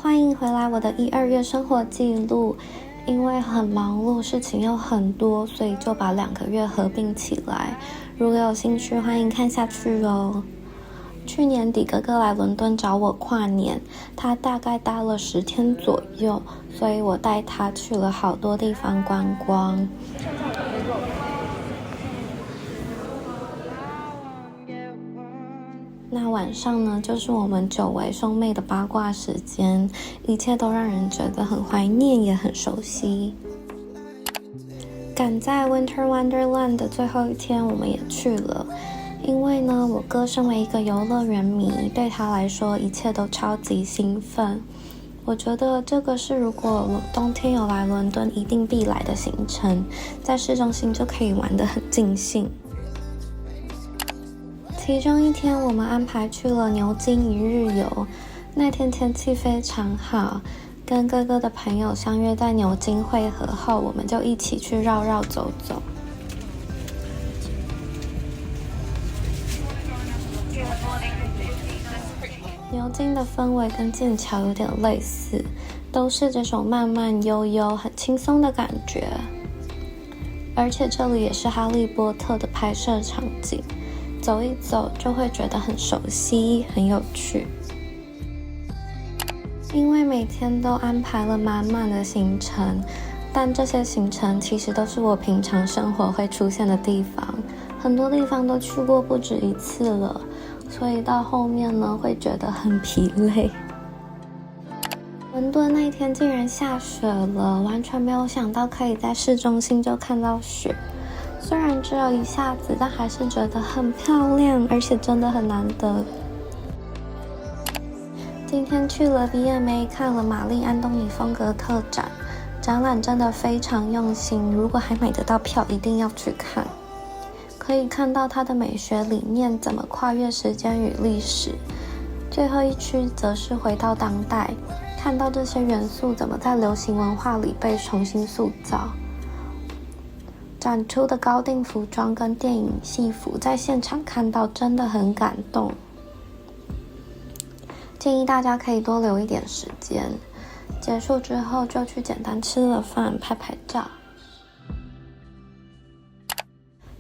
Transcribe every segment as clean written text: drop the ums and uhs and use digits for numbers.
欢迎回来我的1、2月生活记录。因为很忙碌，事情又很多，所以就把2个月合并起来。如果有兴趣，欢迎看下去哦。去年底哥哥来伦敦找我跨年，他大概待了10天左右，所以我带他去了好多地方观光。那晚上呢，就是我们久违兄妹的八卦时间，一切都让人觉得很怀念，也很熟悉。赶在 Winter Wonderland 的最后一天，我们也去了。因为呢，我哥身为一个游乐园迷，对他来说一切都超级兴奋。我觉得这个是如果我冬天有来伦敦一定必来的行程，在市中心就可以玩得很尽兴。其中一天我们安排去了牛津1日游，那天天气非常好，跟哥哥的朋友相约在牛津会合后，我们就一起去绕绕走走。牛津的氛围跟剑桥有点类似，都是这种慢慢悠悠很轻松的感觉，而且这里也是哈利波特的拍摄场景，走一走就会觉得很熟悉，很有趣。因为每天都安排了满满的行程，但这些行程其实都是我平常生活会出现的地方，很多地方都去过不止一次了，所以到后面呢会觉得很疲累。伦敦那天竟然下雪了，完全没有想到可以在市中心就看到雪。虽然只有一下子，但还是觉得很漂亮，而且真的很难得。今天去了 BMA 看了玛丽安东尼风格特展，展览真的非常用心，如果还买得到票一定要去看。可以看到它的美学理念怎么跨越时间与历史。最后一区则是回到当代，看到这些元素怎么在流行文化里被重新塑造。展出的高定服装跟电影戏服在现场看到真的很感动，建议大家可以多留一点时间。结束之后就去简单吃了饭，拍拍照。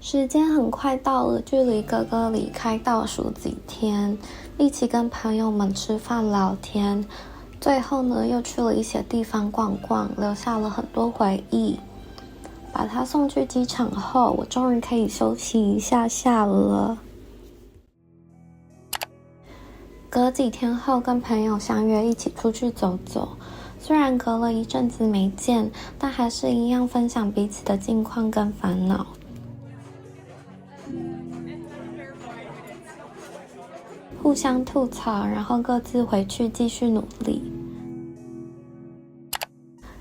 时间很快到了，距离哥哥离开倒数几天，一起跟朋友们吃饭聊天，最后呢又去了一些地方逛逛，留下了很多回忆。把他送去机场后，我终于可以休息一下下了。隔几天后跟朋友相约一起出去走走，虽然隔了一阵子没见，但还是一样分享彼此的近况跟烦恼。互相吐槽，然后各自回去继续努力。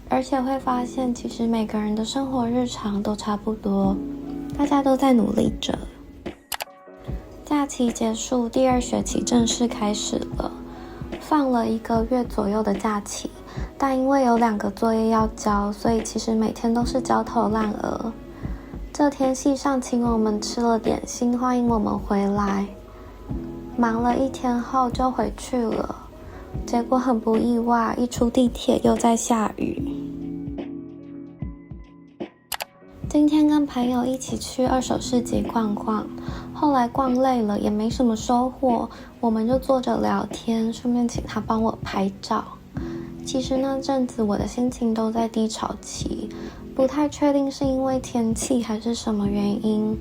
而且会发现，其实每个人的生活日常都差不多，大家都在努力着。假期结束，第2学期正式开始了，放了1个月左右的假期，但因为有2个作业要交，所以其实每天都是焦头烂额。这天系上请我们吃了点心，欢迎我们回来。忙了1天后就回去了，结果很不意外，一出地铁又在下雨。今天跟朋友一起去二手市集逛逛，后来逛累了也没什么收获，我们就坐着聊天，顺便请他帮我拍照。其实那阵子我的心情都在低潮期，不太确定是因为天气还是什么原因，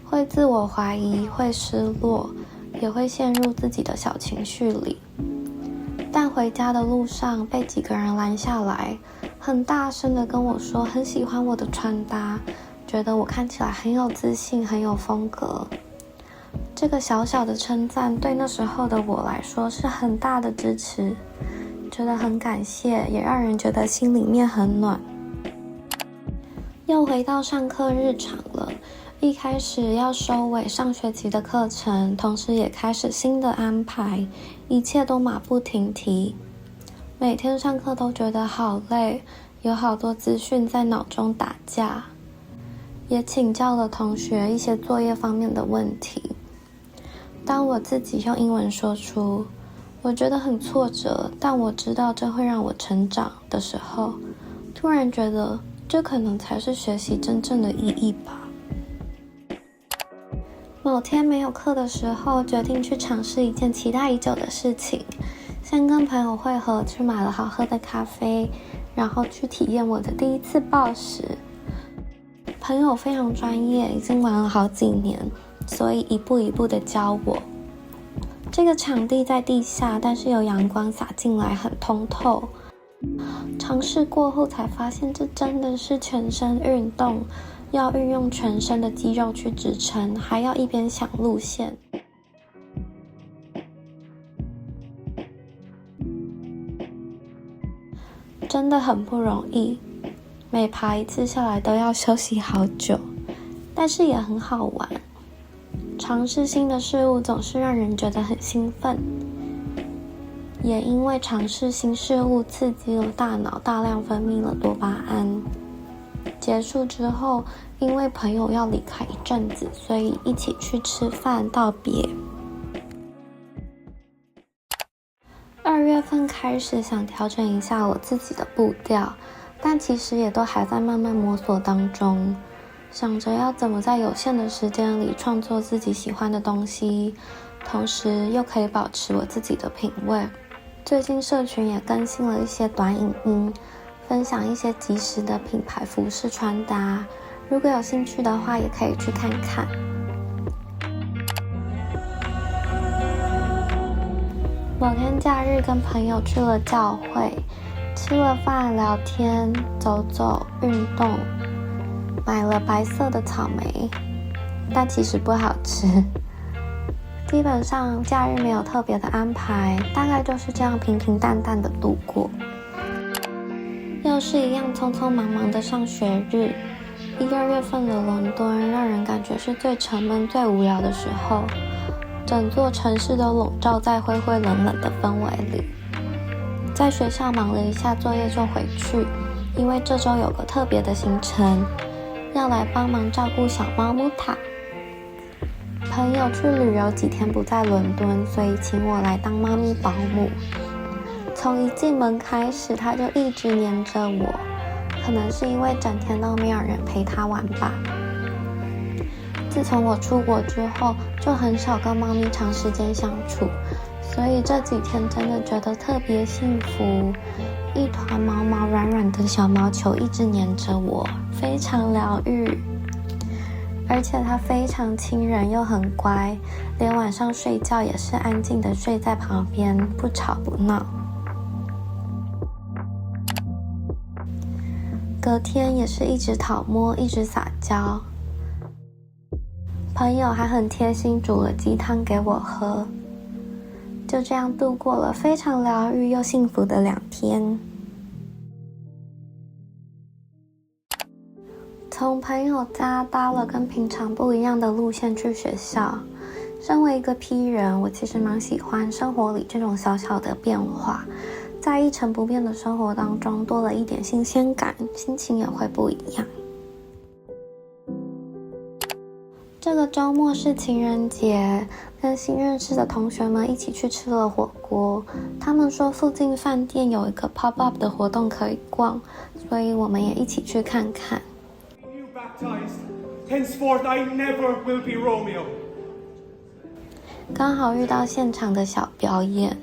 会自我怀疑，会失落，也会陷入自己的小情绪里。但回家的路上被几个人拦下来，很大声的跟我说很喜欢我的穿搭，觉得我看起来很有自信，很有风格。这个小小的称赞对那时候的我来说是很大的支持，觉得很感谢，也让人觉得心里面很暖。又回到上课日常了，一开始要收尾上学期的课程，同时也开始新的安排，一切都马不停蹄。每天上课都觉得好累，有好多资讯在脑中打架，也请教了同学一些作业方面的问题。当我自己用英文说出我觉得很挫折，但我知道这会让我成长的时候，突然觉得这可能才是学习真正的意义吧。某天没有课的时候，决定去尝试一件期待已久的事情，先跟朋友会合，去买了好喝的咖啡，然后去体验我的第一次暴食。朋友非常专业，已经玩了好几年，所以一步一步的教我。这个场地在地下，但是有阳光洒进来，很通透。尝试过后才发现，这真的是全身运动，要运用全身的肌肉去支撑，还要一边想路线。真的很不容易，每爬一次下来都要休息好久，但是也很好玩。尝试新的事物总是让人觉得很兴奋，也因为尝试新事物刺激了大脑，大量分泌了多巴胺。结束之后，因为朋友要离开一阵子，所以一起去吃饭道别。2月份开始想调整一下我自己的步调，但其实也都还在慢慢摸索当中，想着要怎么在有限的时间里创作自己喜欢的东西，同时又可以保持我自己的品味。最近社群也更新了一些短影音，分享一些即时的品牌服饰穿搭，如果有兴趣的话也可以去看看。某天假日跟朋友去了教会，吃了饭聊天走走运动，买了白色的草莓，但其实不好吃。基本上假日没有特别的安排，大概就是这样平平淡淡的度过。又是一样匆匆忙忙的上学日，1、2月份的伦敦让人感觉是最沉闷最无聊的时候，整座城市都笼罩在灰灰冷冷的氛围里。在学校忙了一下作业就回去，因为这周有个特别的行程，要来帮忙照顾小猫木塔。朋友去旅游几天不在伦敦，所以请我来当猫咪保姆。从一进门开始，他就一直黏着我，可能是因为整天都没有人陪他玩吧。自从我出国之后，就很少跟猫咪长时间相处，所以这几天真的觉得特别幸福。一团毛毛软软的小毛球一直黏着我，非常疗愈。而且它非常亲人又很乖，连晚上睡觉也是安静的睡在旁边，不吵不闹。隔天也是一直讨摸，一直撒娇。朋友还很贴心煮了鸡汤给我喝，就这样度过了非常疗愈又幸福的2天。从朋友家搭了跟平常不一样的路线去学校。身为一个 P 人，我其实蛮喜欢生活里这种小小的变化，在一成不变的生活当中多了一点新鲜感，心情也会不一样。这个周末是情人节，跟新认识的同学们一起去吃了火锅。他们说附近饭店有一个 pop-up 的活动可以逛，所以我们也一起去看看。Henceforth I never will be Romeo. 刚好遇到现场的小表演。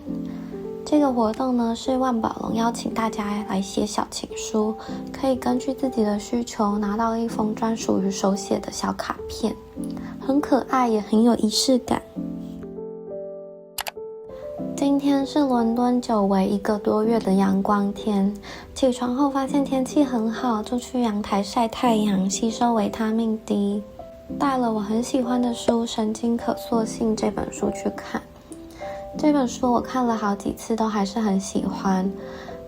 这个活动呢，是万宝龙邀请大家来写小情书，可以根据自己的需求拿到一封专属于手写的小卡片，很可爱也很有仪式感。今天是伦敦久违1个多月的阳光天，起床后发现天气很好，就去阳台晒太阳，吸收维他命 D。带了我很喜欢的书《神经可塑性》这本书去看。这本书我看了好几次，都还是很喜欢。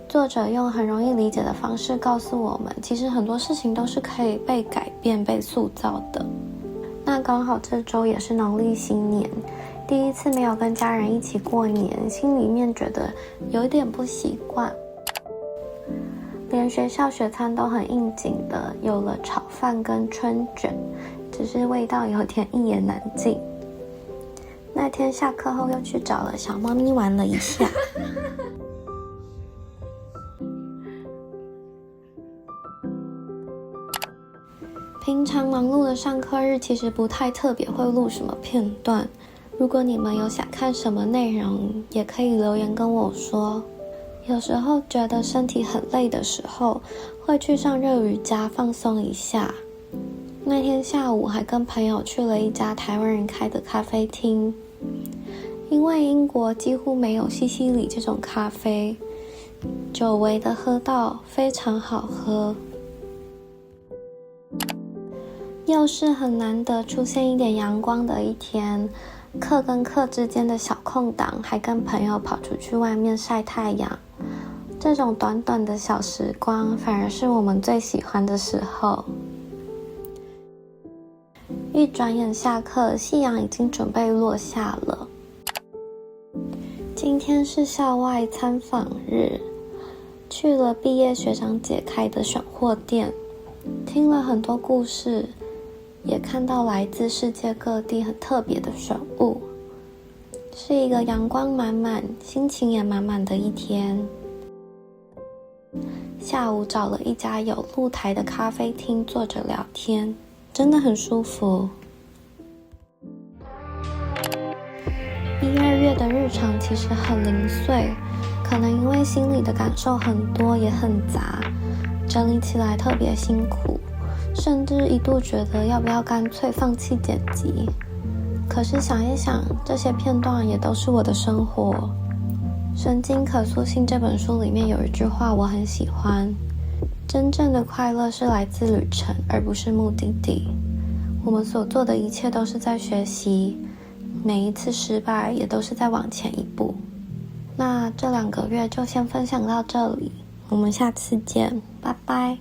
作者用很容易理解的方式告诉我们，其实很多事情都是可以被改变、被塑造的。那刚好这周也是农历新年，第一次没有跟家人一起过年，心里面觉得有一点不习惯。连学校学餐都很应景的，有了炒饭跟春卷，只是味道有点一言难尽。那天下课后又去找了小猫咪玩了一下。平常忙碌的上课日其实不太特别会录什么片段，如果你们有想看什么内容，也可以留言跟我说。有时候觉得身体很累的时候，会去上热瑜伽放松一下。那天下午还跟朋友去了一家台湾人开的咖啡厅，因为英国几乎没有西西里这种咖啡，久违的喝到非常好喝。又是很难得出现一点阳光的一天，课跟课之间的小空档，还跟朋友跑出去外面晒太阳。这种短短的小时光，反而是我们最喜欢的时候。一转眼下课，夕阳已经准备落下了。今天是校外参访日，去了毕业学长姐开的选货店，听了很多故事，也看到来自世界各地很特别的选物，是一个阳光满满、心情也满满的一天。下午找了一家有露台的咖啡厅坐着聊天，真的很舒服。1、2月的日常其实很零碎，可能因为心里的感受很多也很杂，整理起来特别辛苦，甚至一度觉得要不要干脆放弃剪辑。可是想一想，这些片段也都是我的生活。《神经可塑性》这本书里面有一句话我很喜欢，真正的快乐是来自旅程，而不是目的地。我们所做的一切都是在学习，每一次失败也都是在往前一步。那这2个月就先分享到这里，我们下次见，拜拜。